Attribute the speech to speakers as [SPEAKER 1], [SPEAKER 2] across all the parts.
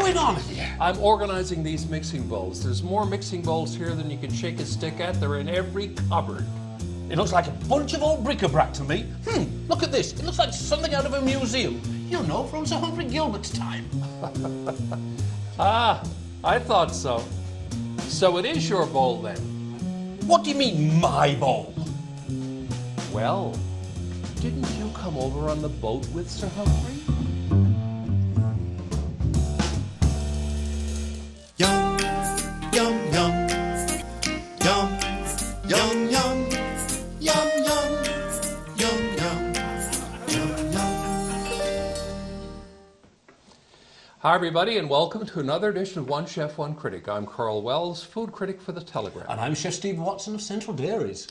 [SPEAKER 1] going on here?
[SPEAKER 2] I'm organizing these mixing bowls. There's more mixing bowls here than you can shake a stick at. They're in every cupboard.
[SPEAKER 1] It looks like a bunch of old bric-a-brac to me. Look at this. It looks like something out of a museum. You know, from Sir Humphrey Gilbert's time.
[SPEAKER 2] Ah, I thought so. So it is your bowl then?
[SPEAKER 1] What do you mean, my bowl?
[SPEAKER 2] Well, didn't you come over on the boat with Sir Humphrey?
[SPEAKER 3] Yum, yum, yum, yum, yum, yum, yum, yum, yum, yum, yum, yum.
[SPEAKER 2] Hi everybody and welcome to another edition of One Chef One Critic. I'm Karl Wells, food critic for The Telegraph.
[SPEAKER 1] And I'm Chef Steve Watson of Central Dairies.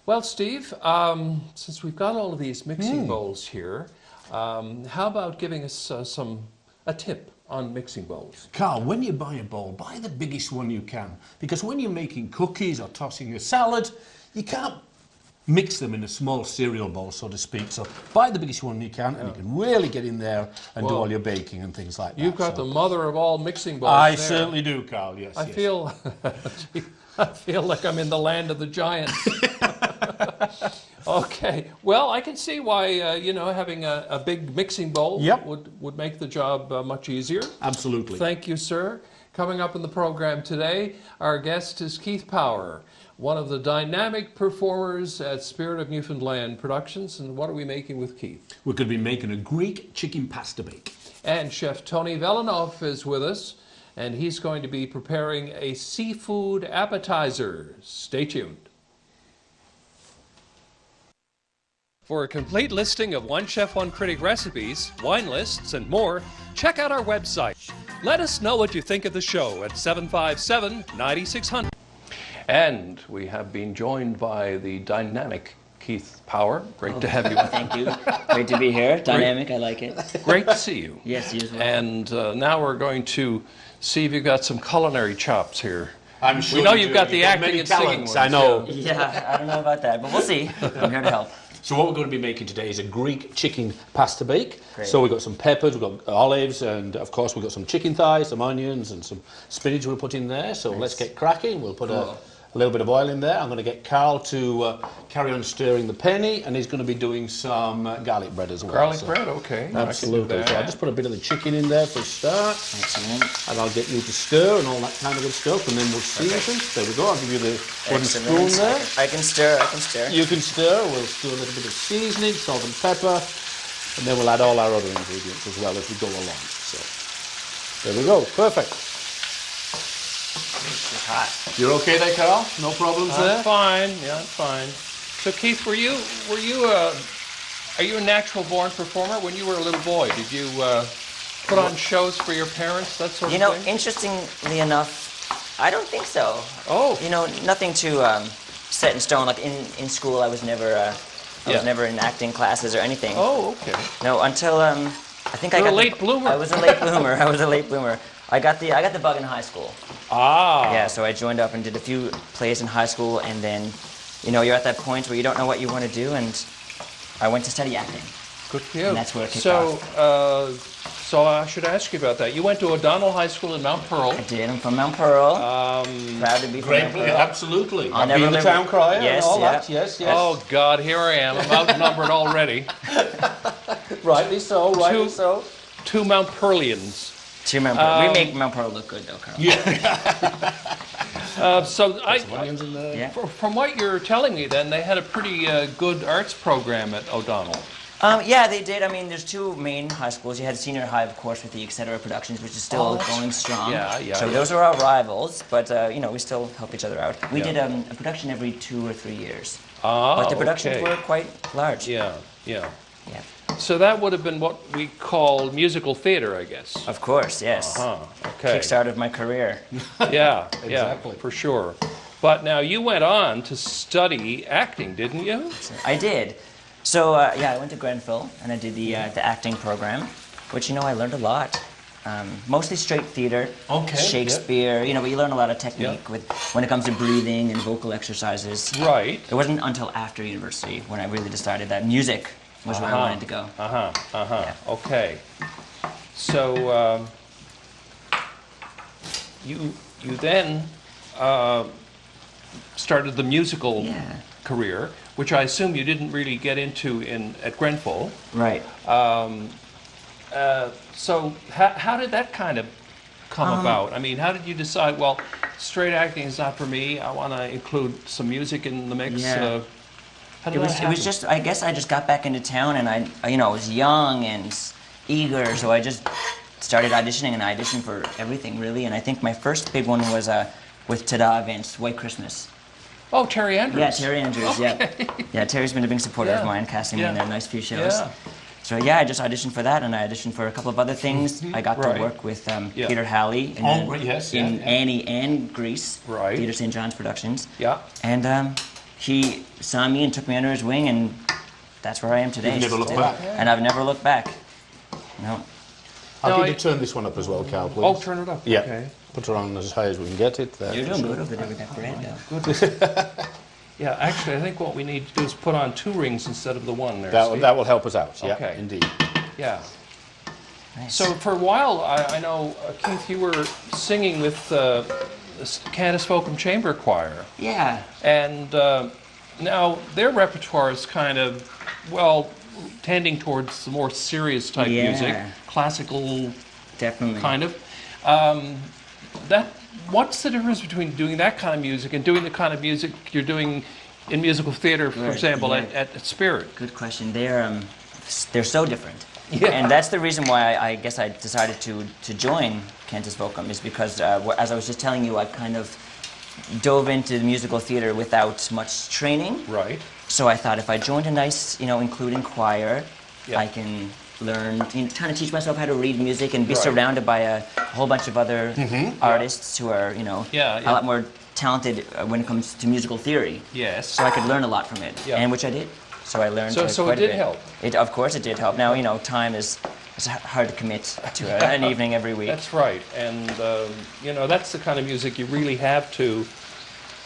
[SPEAKER 2] Well, Steve, since we've got all of these mixing bowls here, how about giving us a tip on mixing bowls?
[SPEAKER 1] Karl, when you buy a bowl, buy the biggest one you can. Because when you're making cookies or tossing a salad, you can't mix them in a small cereal bowl, so to speak. So buy the biggest one you can, and you can really get in there and do all your baking and things like that.
[SPEAKER 2] You've got the mother of all mixing bowls
[SPEAKER 1] I
[SPEAKER 2] there.
[SPEAKER 1] certainly do, Karl, yes.
[SPEAKER 2] I feel like I'm in the land of the giants. Okay, well, I can see why, having a big mixing bowl would make the job much easier.
[SPEAKER 1] Absolutely.
[SPEAKER 2] Thank you, sir. Coming up in the program today, our guest is Keith Power, one of the dynamic performers at Spirit of Newfoundland Productions. And what are we making with Keith?
[SPEAKER 1] We're going to be making a Greek chicken pasta bake.
[SPEAKER 2] And Chef Tony Velinov is with us, and he's going to be preparing a seafood appetizer. Stay tuned. For a complete listing of One Chef One Critic recipes, wine lists, and more, check out our website. Let us know what you think of the show at 757-9600. And we have been joined by the dynamic Keith Power. Great to have you.
[SPEAKER 4] Thank you. Great to be here. Dynamic, I like it.
[SPEAKER 2] Great to see you.
[SPEAKER 4] Yes, you as well.
[SPEAKER 2] And now we're going to see if you've got some culinary chops here.
[SPEAKER 1] I'm sure
[SPEAKER 2] we know
[SPEAKER 1] you've
[SPEAKER 2] got the
[SPEAKER 1] got
[SPEAKER 2] acting
[SPEAKER 1] many
[SPEAKER 2] and singing
[SPEAKER 1] talents,
[SPEAKER 2] ones.
[SPEAKER 1] I know.
[SPEAKER 4] Yeah, I don't know about that, but we'll see. I'm here to help.
[SPEAKER 1] So what we're going to be making today is a Greek chicken pasta bake.
[SPEAKER 4] Great.
[SPEAKER 1] So we've got some peppers, we've got olives, and of course we've got some chicken thighs, some onions, and some spinach we'll put in there. So let's get cracking. We'll put a little bit of oil in there. I'm going to get Karl to carry on stirring the penny, and he's going to be doing some garlic bread as well.
[SPEAKER 2] Garlic bread, okay.
[SPEAKER 1] Absolutely. So I'll just put a bit of the chicken in there for a start.
[SPEAKER 4] Excellent.
[SPEAKER 1] And I'll get you to stir and all that kind of good stuff, and then we'll season. There we go. I'll give you the wooden spoon there.
[SPEAKER 4] I can stir, I can stir.
[SPEAKER 1] You can stir. We'll do a little bit of seasoning, salt and pepper, and then we'll add all our other ingredients as well as we go along. So there we go. Perfect.
[SPEAKER 4] It's hot.
[SPEAKER 1] You're okay there, Karl? No problems there?
[SPEAKER 2] I'm fine. Yeah, I'm fine. So Keith, are you a natural born performer? When you were a little boy, did you put on shows for your parents, that sort of thing?
[SPEAKER 4] Interestingly enough, I don't think so.
[SPEAKER 2] Oh.
[SPEAKER 4] Nothing to set in stone. Like in school, I was never never in acting classes or anything.
[SPEAKER 2] Oh, okay.
[SPEAKER 4] No, until I think I got
[SPEAKER 2] a late bloomer.
[SPEAKER 4] I was a late bloomer. I was a late bloomer. I got the bug in high school.
[SPEAKER 2] Ah.
[SPEAKER 4] Yeah, so I joined up and did a few plays in high school, and then, you're at that point where you don't know what you want to do, and I went to study acting.
[SPEAKER 2] Good for you.
[SPEAKER 4] And that's where it kicked off.
[SPEAKER 2] So I should ask you about that. You went to O'Donnell High School in Mount Pearl.
[SPEAKER 4] I did. I'm from Mount Pearl. Proud to be from Mount Pearl.
[SPEAKER 1] Absolutely.
[SPEAKER 4] I'll never
[SPEAKER 1] Being the town crier
[SPEAKER 4] yes,
[SPEAKER 1] and all
[SPEAKER 4] yeah.
[SPEAKER 1] that. Yes, yes.
[SPEAKER 2] Oh, God, here I am. I'm outnumbered already.
[SPEAKER 1] Rightly so, rightly so.
[SPEAKER 2] Two Mount Pearlians.
[SPEAKER 4] To Mount Pearl. We make Mount Pearl look good, though, Karl.
[SPEAKER 1] Yeah. Onions in there.
[SPEAKER 4] Yeah.
[SPEAKER 2] From what you're telling me, then, they had a pretty good arts program at O'Donnell.
[SPEAKER 4] Yeah, they did. I mean, there's two main high schools. You had senior high, of course, with the Etc. Productions, which is still going strong.
[SPEAKER 2] Yeah.
[SPEAKER 4] So those are our rivals, but we still help each other out. We did a production every 2 or 3 years. But the productions were quite large.
[SPEAKER 2] Yeah.
[SPEAKER 4] Yeah.
[SPEAKER 2] So that would have been what we call musical theater, I guess.
[SPEAKER 4] Of course, yes.
[SPEAKER 2] Okay.
[SPEAKER 4] Kickstarted my career.
[SPEAKER 2] Yeah,
[SPEAKER 1] Exactly.
[SPEAKER 2] for sure. But now you went on to study acting, didn't you?
[SPEAKER 4] I did. So I went to Grenfell and I did the acting program, which I learned a lot. Mostly straight theater, Shakespeare. But you learn a lot of technique when it comes to breathing and vocal exercises.
[SPEAKER 2] Right.
[SPEAKER 4] It wasn't until after university when I really decided that music was where I wanted to go.
[SPEAKER 2] Okay. So you then started the musical career, which I assume you didn't really get into at Grenfell.
[SPEAKER 4] Right.
[SPEAKER 2] So how did that kind of come about? I mean, how did you decide, well, straight acting is not for me, I want to include some music in the mix?
[SPEAKER 4] Yeah.
[SPEAKER 2] How did that happen?
[SPEAKER 4] It was just, I guess I just got back into town, and I was young and eager, so I just started auditioning, and I auditioned for everything, really. And I think my first big one was with Tada Events, White Christmas.
[SPEAKER 2] Oh, Terry Andrews.
[SPEAKER 4] Yeah, Terry Andrews,
[SPEAKER 2] Okay.
[SPEAKER 4] Yeah, Terry's been a big supporter of mine, casting me in their nice few shows.
[SPEAKER 2] Yeah.
[SPEAKER 4] So yeah, I just auditioned for that, and I auditioned for a couple of other things. I got to work with Peter Halley in Annie and Grease, Theatre St. John's Productions.
[SPEAKER 2] Yeah.
[SPEAKER 4] And he saw me and took me under his wing, and that's where I am today.
[SPEAKER 1] You've never looked back.
[SPEAKER 4] And I've never looked back. No.
[SPEAKER 1] I'll get you to turn this one up as well, Karl, please.
[SPEAKER 2] Oh, turn it up.
[SPEAKER 1] Yeah.
[SPEAKER 2] Okay.
[SPEAKER 1] Put it on as high as we can get it. There.
[SPEAKER 4] You're doing good over there with that bread, though.
[SPEAKER 2] Yeah, actually, I think what we need to do is put on 2 rings instead of the 1 there.
[SPEAKER 1] That will help us out, yeah,
[SPEAKER 2] Okay.
[SPEAKER 1] indeed.
[SPEAKER 2] Yeah.
[SPEAKER 4] Nice.
[SPEAKER 2] So for a while, I know, Keith, you were singing with the Cantus Folcom Chamber Choir.
[SPEAKER 4] Yeah.
[SPEAKER 2] And now their repertoire is kind of, well, tending towards the more serious type music, classical
[SPEAKER 4] Definitely.
[SPEAKER 2] kind of. What's the difference between doing that kind of music and doing the kind of music you're doing in musical theater, for example, at Spirit?
[SPEAKER 4] Good question. They're so different.
[SPEAKER 2] Yeah.
[SPEAKER 4] And that's the reason why I guess I decided to join Cantus Folcom, is because, as I was just telling you, I kind of dove into musical theater without much training.
[SPEAKER 2] Right.
[SPEAKER 4] So I thought if I joined a nice, including choir, I can learn, kind of teach myself how to read music and be surrounded by a whole bunch of other artists who are, a lot more talented when it comes to musical theory.
[SPEAKER 2] Yes.
[SPEAKER 4] So I could learn a lot from it, and which I did. So I learned.
[SPEAKER 2] So it did help.
[SPEAKER 4] Of course, it did help. Now time is hard to commit to an evening every week.
[SPEAKER 2] That's right, and that's the kind of music you really have to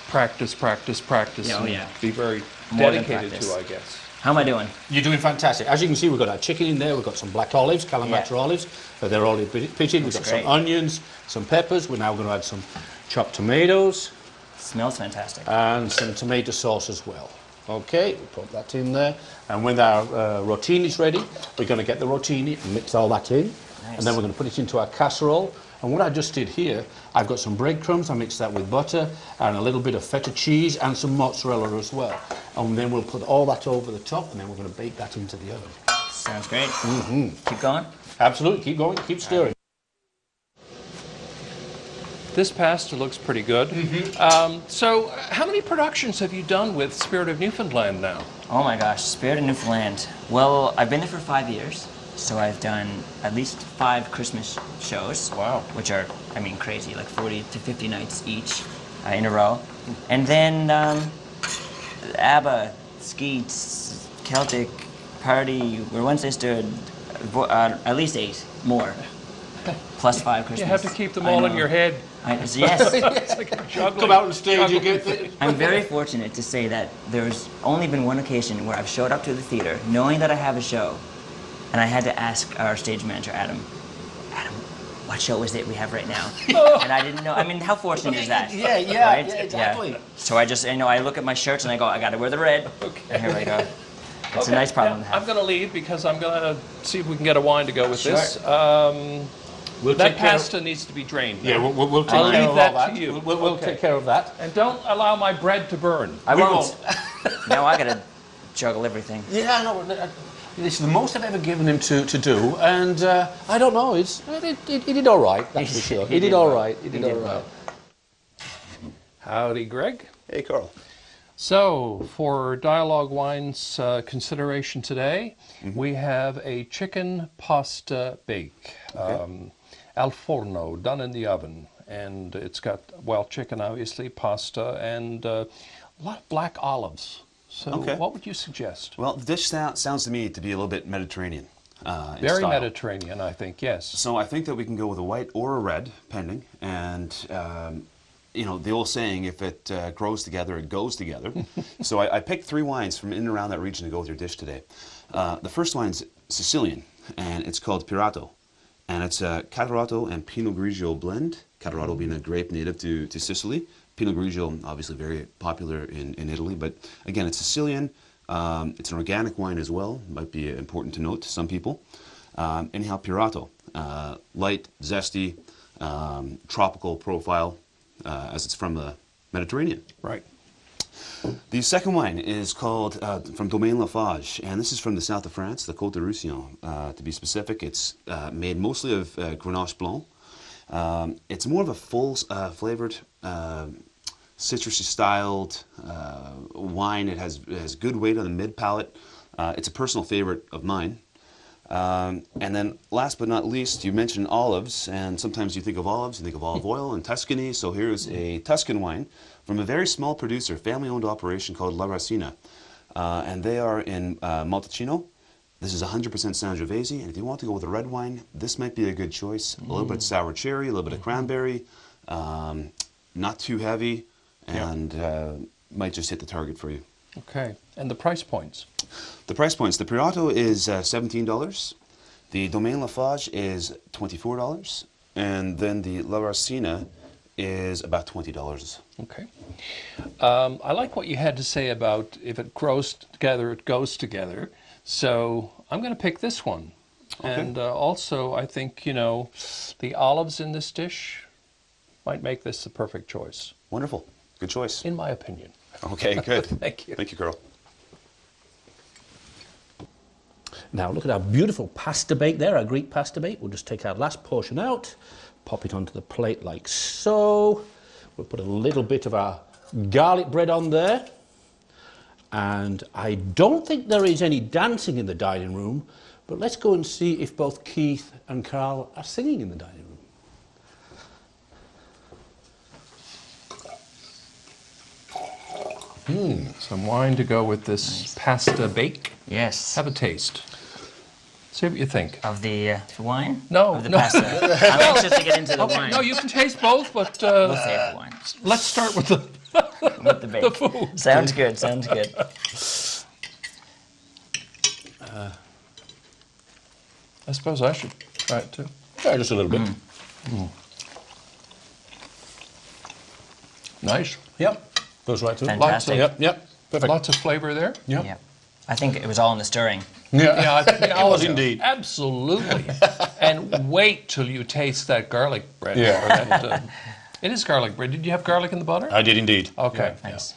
[SPEAKER 2] practice, and be very dedicated to, I guess.
[SPEAKER 4] How am I doing?
[SPEAKER 1] You're doing fantastic. As you can see, we've got our chicken in there. We've got some black olives, Kalamata olives. They're already pitted. We've got some onions, some peppers. We're now going to add some chopped tomatoes.
[SPEAKER 4] Smells fantastic.
[SPEAKER 1] And some tomato sauce as well. Okay, we put that in there. And when our rotini's ready, we're going to get the rotini and mix all that in.
[SPEAKER 4] Nice.
[SPEAKER 1] And then we're going to put it into our casserole. And what I just did here, I've got some breadcrumbs. I mixed that with butter and a little bit of feta cheese and some mozzarella as well. And then we'll put all that over the top, and then we're going to bake that into the oven.
[SPEAKER 4] Sounds great. Keep going?
[SPEAKER 1] Absolutely. Keep going. Keep stirring.
[SPEAKER 2] This pasta looks pretty good. So how many productions have you done with Spirit of Newfoundland now?
[SPEAKER 4] Oh my gosh, Spirit of Newfoundland. Well, I've been there for 5 years. So I've done at least 5 Christmas shows.
[SPEAKER 2] Wow.
[SPEAKER 4] Which are, crazy, like 40 to 50 nights each in a row. And then ABBA, Skeets, Celtic, Party, Where Wednesday Stood, at least 8 more. Plus 5 Christmas.
[SPEAKER 2] You have to keep them all in your head.
[SPEAKER 4] Yes.
[SPEAKER 2] It's like juggling.
[SPEAKER 1] Come out on stage, you get it.
[SPEAKER 4] I'm very fortunate to say that there's only been one occasion where I've showed up to the theater knowing that I have a show, and I had to ask our stage manager, Adam, what show is it we have right now? And I didn't know. How fortunate is that?
[SPEAKER 1] Yeah,
[SPEAKER 4] right?
[SPEAKER 1] exactly.
[SPEAKER 4] So I just, I look at my shirts and I go, I got to wear the red.
[SPEAKER 2] Okay.
[SPEAKER 4] And here we go. It's a nice problem to have.
[SPEAKER 2] I'm going to leave because I'm going to see if we can get a wine to go with this.
[SPEAKER 1] We'll
[SPEAKER 2] that
[SPEAKER 1] take care
[SPEAKER 2] pasta needs to be drained.
[SPEAKER 1] Yeah, we'll take
[SPEAKER 2] I'll
[SPEAKER 1] care
[SPEAKER 2] leave
[SPEAKER 1] of
[SPEAKER 2] that
[SPEAKER 1] all that.
[SPEAKER 2] to you.
[SPEAKER 1] We'll take care of that.
[SPEAKER 2] And don't allow my bread to burn.
[SPEAKER 4] I
[SPEAKER 1] We
[SPEAKER 4] won't. Now I got to juggle everything.
[SPEAKER 1] Yeah, no, this is the most I've ever given him to do, and I don't know, he did all right, that's for sure. He did all right. He did all right.
[SPEAKER 2] Howdy, Greg.
[SPEAKER 5] Hey, Karl.
[SPEAKER 2] So, for Dialogue Wine's consideration today, we have a chicken pasta bake. Al forno, done in the oven. And it's got, chicken, obviously, pasta, and a lot of black olives. So, what would you suggest?
[SPEAKER 5] Well, the dish sounds to me to be a little bit Mediterranean in
[SPEAKER 2] Very
[SPEAKER 5] style.
[SPEAKER 2] Mediterranean, I think, yes.
[SPEAKER 5] So I think that we can go with a white or a red, pending. And, the old saying, if it grows together, it goes together. So I picked 3 wines from in and around that region to go with your dish today. The first wine's Sicilian, and it's called Pirato. And it's a Catarratto and Pinot Grigio blend. Catarratto being a grape native to Sicily. Pinot Grigio, obviously very popular in Italy, but again, it's Sicilian. It's an organic wine as well, might be important to note to some people. Anyhow, Pirato, light, zesty, tropical profile, as it's from the Mediterranean.
[SPEAKER 2] Right.
[SPEAKER 5] The second wine is called, from Domaine Lafarge, and this is from the south of France, the Côte de Roussillon, to be specific. It's made mostly of Grenache Blanc. It's more of a full flavored, citrusy styled wine. It has good weight on the mid palate. It's a personal favorite of mine. And then last but not least, you mentioned olives, and sometimes you think of olives, you think of olive oil and Tuscany. So here's a Tuscan wine from a very small producer, family-owned operation called La Racina. And they are in Montalcino. This is 100% Sangiovese, and if you want to go with a red wine, this might be a good choice. A little bit of sour cherry, a little bit of cranberry, not too heavy, and might just hit the target for you.
[SPEAKER 2] Okay. And the price points?
[SPEAKER 5] The price points, the Pirato is $17, the Domaine Lafarge is $24, and then the La Racina is about $20.
[SPEAKER 2] Okay. I like what you had to say about if it grows together, it goes together. So I'm going to pick this one.
[SPEAKER 5] Okay.
[SPEAKER 2] And also, I think, you know, the olives in this dish might make this the perfect choice.
[SPEAKER 5] Wonderful. Good choice.
[SPEAKER 2] In my opinion.
[SPEAKER 5] Okay, good.
[SPEAKER 2] Thank you.
[SPEAKER 5] Thank you, Karl.
[SPEAKER 1] Now look at our beautiful pasta bake there, our Greek pasta bake. We'll just take our last portion out, pop it onto the plate like so. We'll put a little bit of our garlic bread on there. And I don't think there is any dancing in the dining room, but let's go and see if both Keith and Karl are singing in the dining room.
[SPEAKER 2] Some wine to go with this pasta bake.
[SPEAKER 4] Yes.
[SPEAKER 2] Have a taste. See what you think.
[SPEAKER 4] Of the wine?
[SPEAKER 2] No,
[SPEAKER 4] Of the
[SPEAKER 2] no.
[SPEAKER 4] pasta. I'm anxious to get into the
[SPEAKER 2] Okay,
[SPEAKER 4] wine.
[SPEAKER 2] no, you can taste both, but
[SPEAKER 4] We'll save the wine.
[SPEAKER 2] let's start with the
[SPEAKER 4] With the bake.
[SPEAKER 2] the food.
[SPEAKER 4] Sounds good, sounds good.
[SPEAKER 2] I suppose I should try it too.
[SPEAKER 1] Yeah, just a little bit.
[SPEAKER 2] Nice.
[SPEAKER 1] Yep. Goes right through.
[SPEAKER 4] Fantastic.
[SPEAKER 1] Yep. Perfect.
[SPEAKER 2] Lots of flavor there.
[SPEAKER 1] Yep.
[SPEAKER 4] Yeah. I think it was all in the stirring.
[SPEAKER 2] Yeah, I think
[SPEAKER 1] It was indeed.
[SPEAKER 2] Absolutely. And wait till you taste that garlic bread.
[SPEAKER 1] Yeah.
[SPEAKER 2] Or that, it is garlic bread. Did you have garlic in the butter?
[SPEAKER 1] I did indeed.
[SPEAKER 2] Okay.
[SPEAKER 4] Nice.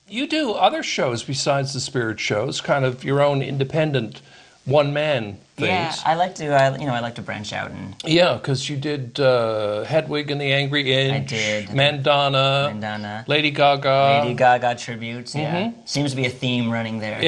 [SPEAKER 2] You do other shows besides the spirit shows, kind of your own independent one-man things.
[SPEAKER 4] Yeah, I like to branch out and
[SPEAKER 2] Yeah, because you did Hedwig and the Angry Inch.
[SPEAKER 4] I did.
[SPEAKER 2] Mandana.
[SPEAKER 4] Mandana.
[SPEAKER 2] Lady Gaga.
[SPEAKER 4] Lady Gaga tributes. Yeah, seems to be a theme running there.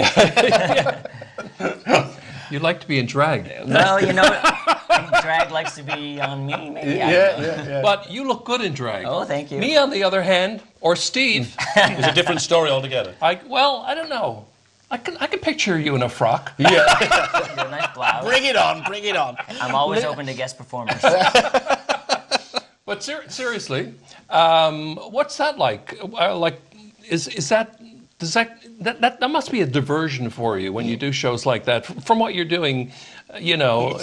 [SPEAKER 2] You like to be in drag.
[SPEAKER 4] Well, you know, I think drag likes to be on me. Maybe. I don't know.
[SPEAKER 2] But you look good in drag.
[SPEAKER 4] Oh, thank you.
[SPEAKER 2] Me, on the other hand, or Steve,
[SPEAKER 1] It's a different story altogether.
[SPEAKER 2] I don't know. I can picture you in a frock.
[SPEAKER 4] With a nice blouse.
[SPEAKER 1] Bring it on, bring it on.
[SPEAKER 4] I'm always open to guest performers.
[SPEAKER 2] But seriously, what's that like? That must be a diversion for you when you do shows like that. From what you're doing, you know.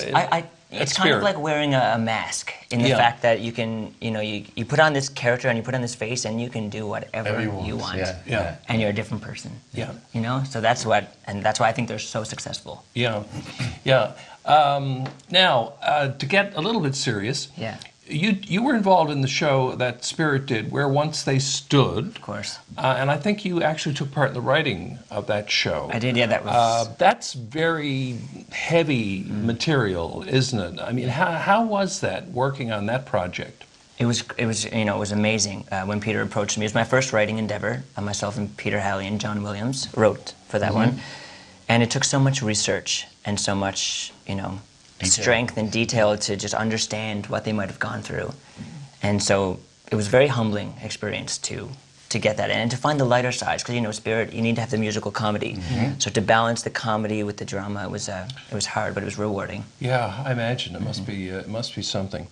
[SPEAKER 4] It's kind of like wearing a mask in the fact that you can, you put on this character and you put on this face and you can do whatever you want.
[SPEAKER 2] Yeah.
[SPEAKER 4] And you're a different person.
[SPEAKER 2] Yeah.
[SPEAKER 4] So that's why I think they're so successful.
[SPEAKER 2] Yeah. Now, to get a little bit serious.
[SPEAKER 4] Yeah.
[SPEAKER 2] You were involved in the show that Spirit did, Where Once They Stood.
[SPEAKER 4] Of course.
[SPEAKER 2] And I think you actually took part in the writing of that show.
[SPEAKER 4] I did, yeah, that was...
[SPEAKER 2] That's very heavy material, isn't it? I mean, how was that, working on that project?
[SPEAKER 4] It was amazing when Peter approached me. It was my first writing endeavor. Myself and Peter Halley and John Williams wrote for that one. And it took so much research and so much, strength and detail to just understand what they might have gone through. And so it was a very humbling experience to get that and to find the lighter sides, because Spirit, you need to have the musical comedy. So to balance the comedy with the drama, it was hard, but it was rewarding.
[SPEAKER 2] Yeah, I imagine it must be something.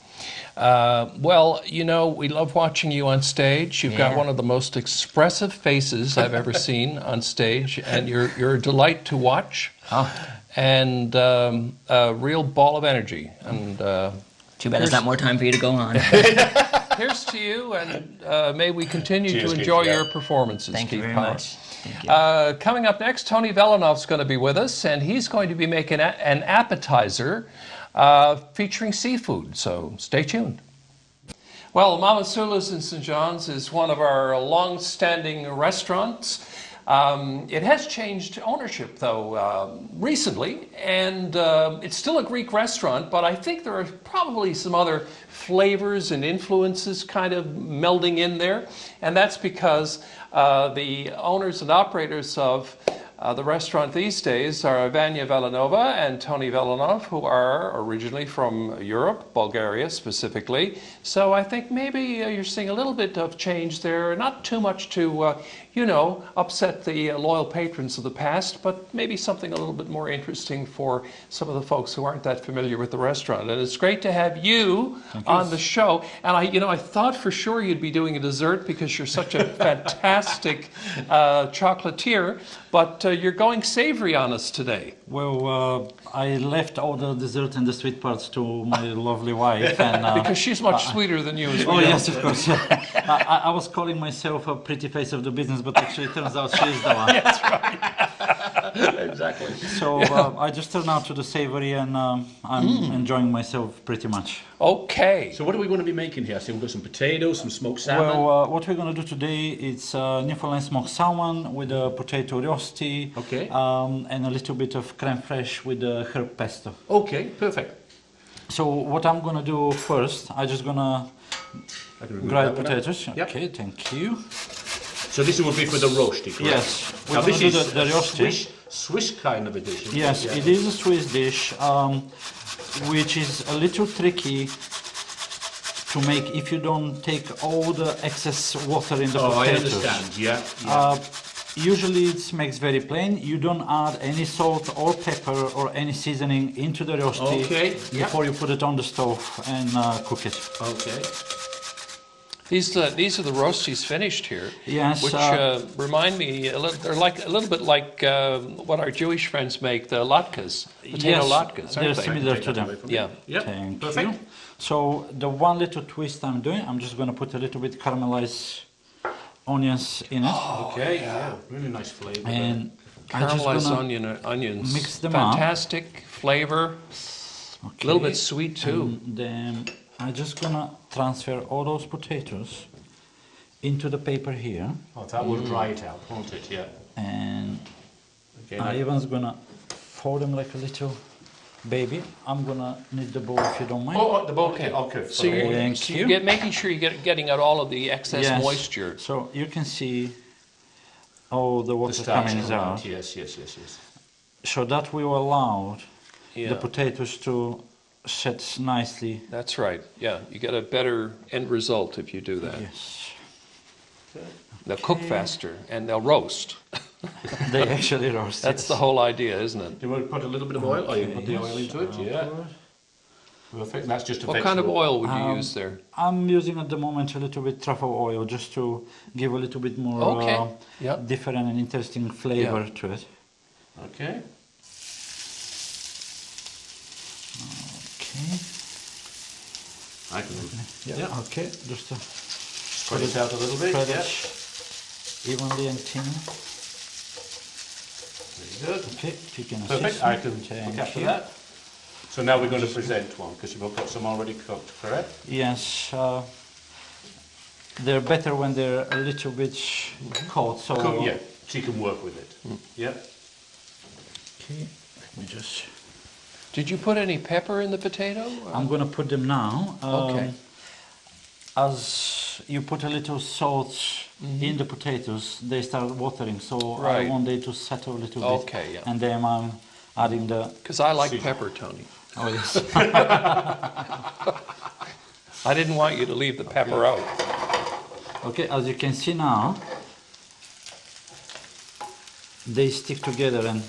[SPEAKER 2] Well, we love watching you on stage. You've got one of the most expressive faces I've ever seen on stage, and you're a delight to watch.
[SPEAKER 4] Oh.
[SPEAKER 2] And a real ball of energy. And
[SPEAKER 4] Too bad there's not more time for you to go on.
[SPEAKER 2] Here's to you, and may we continue
[SPEAKER 1] Cheers,
[SPEAKER 2] to
[SPEAKER 1] Keith.
[SPEAKER 2] enjoy your performances,
[SPEAKER 4] Thank you
[SPEAKER 2] Keith
[SPEAKER 4] very
[SPEAKER 2] Power.
[SPEAKER 4] much. Thank you.
[SPEAKER 2] Coming up next, Tony Velinov's going to be with us, and he's going to be making an appetizer featuring seafood, so stay tuned. Well, Mama Soula's in St. John's is one of our long-standing restaurants. It has changed ownership, though, recently, and it's still a Greek restaurant, but I think there are probably some other flavors and influences kind of melding in there, and that's because the owners and operators of the restaurant these days are Vanya Velinova and Tony Velinov, who are originally from Europe, Bulgaria specifically. So I think maybe you're seeing a little bit of change there, not too much to, upset the loyal patrons of the past, but maybe something a little bit more interesting for some of the folks who aren't that familiar with the restaurant. And it's great to have you on the show. And I thought for sure you'd be doing a dessert because you're such a fantastic chocolatier, but you're going savory on us today.
[SPEAKER 6] Well, I left all the dessert and the sweet parts to my lovely wife. And,
[SPEAKER 2] Because she's much sweeter than you as well.
[SPEAKER 6] Oh, yes, of course. I was calling myself a pretty face of the business, but actually it turns out she's the one.
[SPEAKER 2] That's right. Exactly.
[SPEAKER 6] So I just turned out to the savory, and I'm enjoying myself pretty much.
[SPEAKER 2] Okay.
[SPEAKER 1] So what are we going to be making here? So we've got some potatoes, some smoked salmon.
[SPEAKER 6] Well, what we're going to do today is Newfoundland smoked salmon with a potato rosti,
[SPEAKER 1] Okay.
[SPEAKER 6] and a little bit of crème fraiche with the herb pesto.
[SPEAKER 1] Okay, perfect.
[SPEAKER 6] So what I'm going to do first, I'm just going to
[SPEAKER 1] I can remove
[SPEAKER 6] grind
[SPEAKER 1] that one out.
[SPEAKER 6] potatoes.
[SPEAKER 1] Yep.
[SPEAKER 6] Okay, thank you.
[SPEAKER 1] So this would be for the roasty, correct?
[SPEAKER 6] Yes.
[SPEAKER 1] Now
[SPEAKER 6] We're
[SPEAKER 1] this
[SPEAKER 6] gonna do
[SPEAKER 1] is
[SPEAKER 6] the rosti.
[SPEAKER 1] Swiss kind of a dish. isn't
[SPEAKER 6] Yes,
[SPEAKER 1] it?
[SPEAKER 6] it is a Swiss dish, which is a little tricky to make if you don't take all the excess water in the
[SPEAKER 1] Oh, I
[SPEAKER 6] potatoes.
[SPEAKER 1] understand. Yeah.
[SPEAKER 6] Usually it makes very plain. You don't add any salt or pepper or any seasoning into the rosti
[SPEAKER 1] Okay, yeah.
[SPEAKER 6] before you put it on the stove and cook it.
[SPEAKER 1] Okay.
[SPEAKER 2] These are the roasties finished here.
[SPEAKER 6] Yes,
[SPEAKER 2] Which remind me they're like a little bit like what our Jewish friends make, the latkes, potato
[SPEAKER 6] Yes,
[SPEAKER 2] latkes,
[SPEAKER 6] they're
[SPEAKER 2] aren't they?
[SPEAKER 6] similar
[SPEAKER 1] Take
[SPEAKER 6] to
[SPEAKER 1] that away
[SPEAKER 6] them.
[SPEAKER 1] from me.
[SPEAKER 2] Yeah.
[SPEAKER 1] Yep.
[SPEAKER 6] Thank
[SPEAKER 1] Perfect.
[SPEAKER 6] you. So the one little twist I'm doing, I'm just going to put a little bit caramelized onions in it.
[SPEAKER 1] Okay. Yeah. Really nice flavour.
[SPEAKER 6] And I'm just
[SPEAKER 2] Caramelized
[SPEAKER 6] gonna
[SPEAKER 2] onions.
[SPEAKER 6] mix them up.
[SPEAKER 2] Fantastic flavor. A little bit sweet too.
[SPEAKER 6] And then I'm just gonna transfer all those potatoes into the paper here,
[SPEAKER 1] Oh, that will dry it out, won't it? Yeah.
[SPEAKER 6] and
[SPEAKER 1] Okay.
[SPEAKER 6] I even's gonna fold them like a little baby. I'm gonna knead the bowl if you don't mind.
[SPEAKER 1] Oh, the bowl. Okay.
[SPEAKER 2] So
[SPEAKER 6] Thank
[SPEAKER 2] you're
[SPEAKER 6] you.
[SPEAKER 2] making sure you're getting out all of the excess
[SPEAKER 6] Yes.
[SPEAKER 2] moisture.
[SPEAKER 6] So you can see all the
[SPEAKER 1] The
[SPEAKER 6] water
[SPEAKER 1] starch
[SPEAKER 6] coming
[SPEAKER 1] coming
[SPEAKER 6] out.
[SPEAKER 1] out. Yes.
[SPEAKER 6] So that will allow
[SPEAKER 2] Yeah.
[SPEAKER 6] the potatoes to set nicely.
[SPEAKER 2] That's right. Yeah, you get a better end result if you do that.
[SPEAKER 6] Yes.
[SPEAKER 2] They'll cook faster and they'll roast.
[SPEAKER 6] They actually roast.
[SPEAKER 2] That's
[SPEAKER 6] yes.
[SPEAKER 2] the whole idea, isn't it?
[SPEAKER 1] Do you want to put a little bit of oil? Or you put the oil into it? Yeah. Perfect. That's just a
[SPEAKER 2] What kind of
[SPEAKER 1] vegetable.
[SPEAKER 2] oil would you use there?
[SPEAKER 6] I'm using at the moment a little bit truffle oil just to give a little bit more
[SPEAKER 2] Okay. Yep.
[SPEAKER 6] different and interesting flavor to it.
[SPEAKER 1] Okay.
[SPEAKER 6] Okay.
[SPEAKER 1] I can
[SPEAKER 6] Yeah. Okay. Just to
[SPEAKER 1] spread it out a little bit.
[SPEAKER 6] spread
[SPEAKER 1] Yeah.
[SPEAKER 6] it evenly and thin.
[SPEAKER 1] Very good.
[SPEAKER 6] Okay. If you can assist
[SPEAKER 1] Perfect.
[SPEAKER 6] me.
[SPEAKER 1] I can
[SPEAKER 6] Thank
[SPEAKER 1] look after
[SPEAKER 6] you.
[SPEAKER 1] that. So now we're going to present one because you've got some already cooked, correct?
[SPEAKER 6] Yes. They're better when they're a little bit cold. So
[SPEAKER 1] Yeah. So you can work with it. Yeah.
[SPEAKER 6] Okay. Let me just.
[SPEAKER 2] Did you put any pepper in the potato?
[SPEAKER 6] I'm gonna put them now.
[SPEAKER 2] Okay.
[SPEAKER 6] As you put a little salt in the potatoes, they start watering. So
[SPEAKER 2] Right.
[SPEAKER 6] I want them to settle a little bit.
[SPEAKER 2] Okay, yeah.
[SPEAKER 6] And then I'm adding the.
[SPEAKER 2] Because I like pepper, Tony.
[SPEAKER 6] Oh yes.
[SPEAKER 2] I didn't want you to leave the pepper out.
[SPEAKER 6] Okay. As you can see now, they stick together and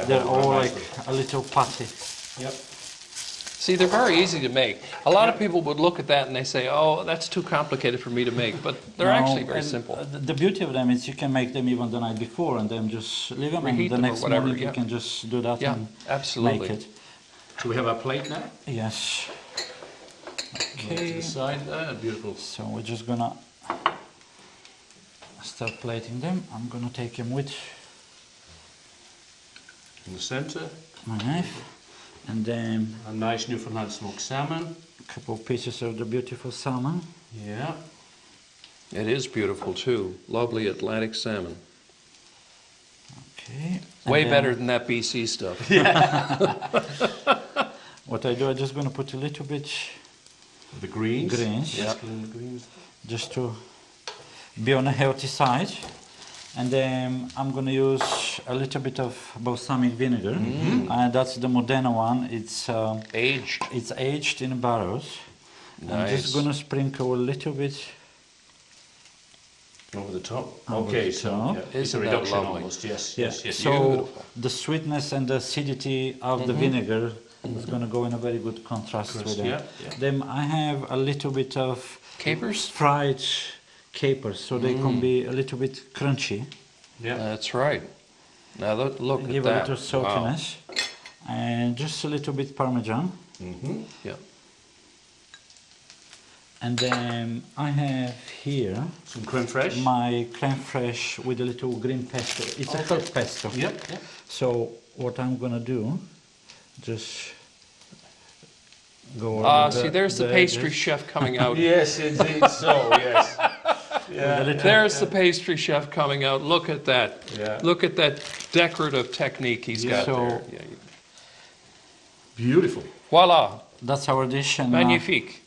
[SPEAKER 6] they're all like a little patty.
[SPEAKER 1] Yep.
[SPEAKER 2] See, they're very easy to make. A lot of people would look at that and they say, oh, that's too complicated for me to make. But they're
[SPEAKER 6] No,
[SPEAKER 2] actually very
[SPEAKER 6] and,
[SPEAKER 2] simple.
[SPEAKER 6] The beauty of them is you can make them even the night before and then just leave them,
[SPEAKER 2] Reheat
[SPEAKER 6] and the
[SPEAKER 2] them or
[SPEAKER 6] next
[SPEAKER 2] whatever,
[SPEAKER 6] morning
[SPEAKER 2] yeah.
[SPEAKER 6] you can just do that
[SPEAKER 2] Yeah,
[SPEAKER 6] and
[SPEAKER 2] absolutely.
[SPEAKER 6] make it.
[SPEAKER 1] So we have our plate now.
[SPEAKER 6] Yes.
[SPEAKER 1] To the side there, beautiful.
[SPEAKER 6] So we're just gonna start plating them. I'm gonna take them with
[SPEAKER 1] In the centre,
[SPEAKER 6] my knife, and then
[SPEAKER 1] a nice Newfoundland smoked salmon.
[SPEAKER 6] a couple of pieces of the beautiful salmon.
[SPEAKER 1] Yeah.
[SPEAKER 2] It is beautiful too. Lovely Atlantic salmon.
[SPEAKER 6] Okay.
[SPEAKER 2] Way
[SPEAKER 6] And
[SPEAKER 2] better
[SPEAKER 6] then
[SPEAKER 2] than that BC stuff.
[SPEAKER 6] what I do, I'm just gonna put a little bit
[SPEAKER 1] The greens.
[SPEAKER 6] greens,
[SPEAKER 2] Yeah.
[SPEAKER 1] The greens.
[SPEAKER 6] just to be on a healthy side. And then I'm gonna use a little bit of balsamic vinegar. That's the Modena one.
[SPEAKER 2] Aged.
[SPEAKER 6] It's aged in barrels. I'm just
[SPEAKER 2] Nice.
[SPEAKER 6] gonna sprinkle a little bit.
[SPEAKER 1] Over the top.
[SPEAKER 6] Over
[SPEAKER 1] Okay,
[SPEAKER 6] the
[SPEAKER 1] so
[SPEAKER 6] top.
[SPEAKER 1] yeah, it's a
[SPEAKER 2] Isn't that
[SPEAKER 1] reduction
[SPEAKER 2] lovely?
[SPEAKER 1] almost. Yes,
[SPEAKER 6] Yeah.
[SPEAKER 1] yes, yes.
[SPEAKER 6] So
[SPEAKER 2] Beautiful.
[SPEAKER 6] the sweetness and the acidity of the vinegar is gonna go in a very good contrast with it.
[SPEAKER 1] Yeah, yeah.
[SPEAKER 6] Then I have a little bit of
[SPEAKER 2] Capers?
[SPEAKER 6] fried capers, so they can be a little bit crunchy.
[SPEAKER 1] Yeah.
[SPEAKER 2] That's right. Now look at
[SPEAKER 6] Give a
[SPEAKER 2] that.
[SPEAKER 6] little saltiness. And just a little bit Parmesan.
[SPEAKER 2] Wow. Yeah.
[SPEAKER 6] And then I have here
[SPEAKER 1] Some crème fraîche.
[SPEAKER 6] my crème fraîche with a little green pesto. It's a herb pesto.
[SPEAKER 1] Yep, yep.
[SPEAKER 6] So what I'm gonna do, just go over
[SPEAKER 2] Ah, see, there's the pastry
[SPEAKER 6] edges.
[SPEAKER 2] chef coming out.
[SPEAKER 1] Yes, indeed. So yes. Yeah.
[SPEAKER 2] There's the pastry chef coming out. Look at that.
[SPEAKER 1] Yeah.
[SPEAKER 2] Look at that decorative technique he's got
[SPEAKER 6] So-
[SPEAKER 2] there. Yeah.
[SPEAKER 1] Beautiful.
[SPEAKER 2] Voila.
[SPEAKER 6] That's our dish. And
[SPEAKER 2] Magnifique.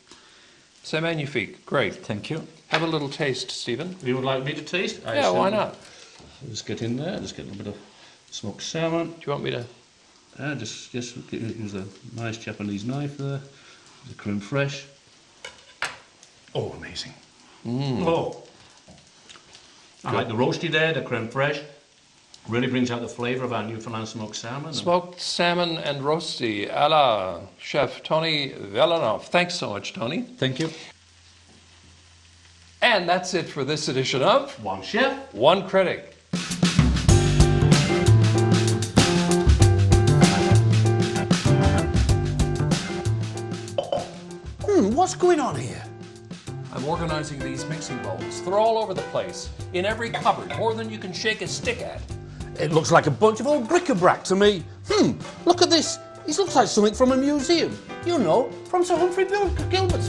[SPEAKER 2] C'est magnifique. Great.
[SPEAKER 6] thank you.
[SPEAKER 2] Have a little taste, Stephen.
[SPEAKER 1] You would like me to taste? I
[SPEAKER 2] Yeah, why
[SPEAKER 1] assume.
[SPEAKER 2] not?
[SPEAKER 1] Just get in there. Just get a little bit of smoked salmon.
[SPEAKER 2] Do you want me to?
[SPEAKER 1] Just use a nice Japanese knife there. The crème fraîche. Oh, amazing. Oh. I like the roasty there, the crème fraîche. Really brings out the flavour of our Newfoundland smoked salmon.
[SPEAKER 2] Smoked salmon and rosti a la Chef Tony Velinov. Thanks so much, Tony.
[SPEAKER 6] Thank you.
[SPEAKER 2] And that's it for this edition of
[SPEAKER 1] One chef.
[SPEAKER 2] One Critic.
[SPEAKER 1] What's going on here?
[SPEAKER 2] I'm organizing these mixing bowls. They're all over the place, in every cupboard, more than you can shake a stick at.
[SPEAKER 1] It looks like a bunch of old bric-a-brac to me. Look at this. This looks like something from a museum. You know, from Sir Humphrey Gilbert's.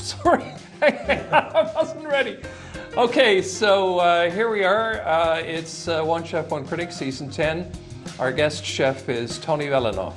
[SPEAKER 2] Sorry, I wasn't ready. Okay, so here we are. It's One Chef, One Critic, Season 10. Our guest chef is Tony Velinov.